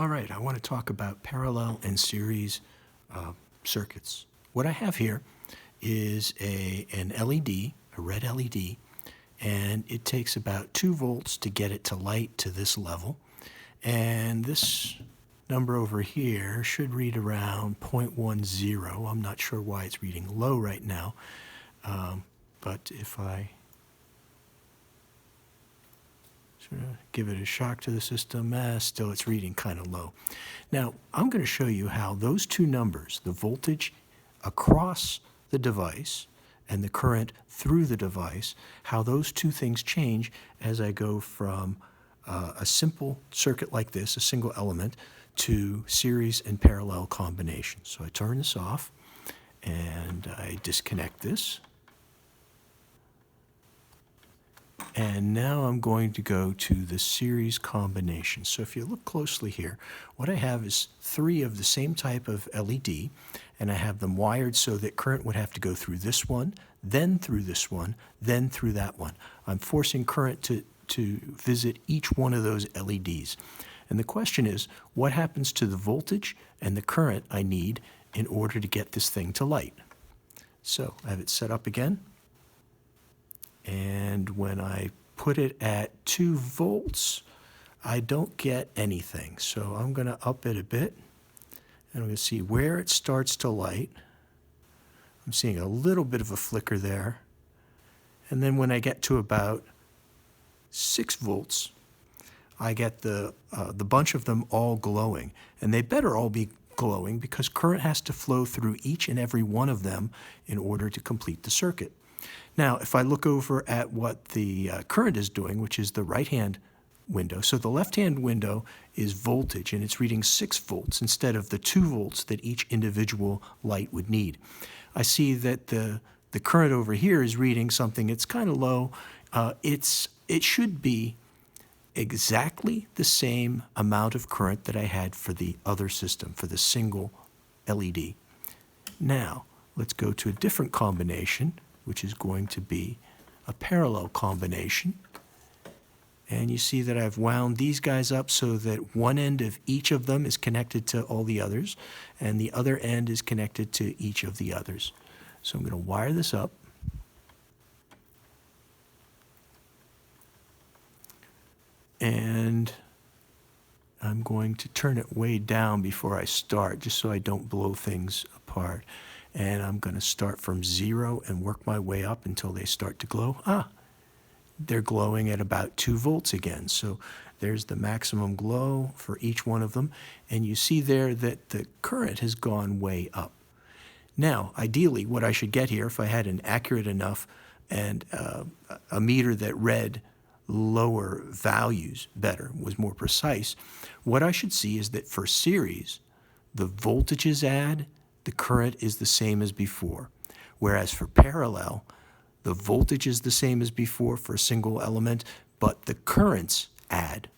All right, I want to talk about parallel and series circuits. What I have here is an LED, a red LED, and it takes about 2 volts to get it to light to this level. And this number over here should read around 0.10. I'm not sure why it's reading low right now, but if I give it a shock to the system, still it's reading kind of low. Now, I'm going to show you how those two numbers, the voltage across the device and the current through the device, how those two things change as I go from a simple circuit like this, a single element, to series and parallel combinations. So I turn this off and I disconnect this. And now I'm going to go to the series combination. So if you look closely here, what I have is 3 of the same type of LED, and I have them wired so that current would have to go through this one, then through this one, then through that one. I'm forcing current to visit each one of those LEDs. And the question is, what happens to the voltage and the current I need in order to get this thing to light? So I have it set up again. And when I put it at 2 volts, I don't get anything. So I'm going to up it a bit, and I'm going to see where it starts to light. I'm seeing a little bit of a flicker there. And then when I get to about 6 volts, I get the bunch of them all glowing. And they better all be glowing because current has to flow through each and every one of them in order to complete the circuit. Now, if I look over at what the current is doing, which is the right-hand window, so the left-hand window is voltage, and it's reading 6 volts instead of the 2 volts that each individual light would need. I see that the current over here is reading something that's kind of low. It should be exactly the same amount of current that I had for the other system, for the single LED. Now, let's go to a different combination, which is going to be a parallel combination. And you see that I've wound these guys up so that one end of each of them is connected to all the others, and the other end is connected to each of the others. So I'm going to wire this up. And I'm going to turn it way down before I start, just so I don't blow things apart. And I'm going to start from 0 and work my way up until they start to glow. They're glowing at about 2 volts again. So there's the maximum glow for each one of them. And you see there that the current has gone way up. Now, ideally, what I should get here, if I had an accurate enough and a meter that read lower values better, was more precise, what I should see is that for series, the voltages add, the current is the same as before. Whereas for parallel, the voltage is the same as before for a single element, but the currents add.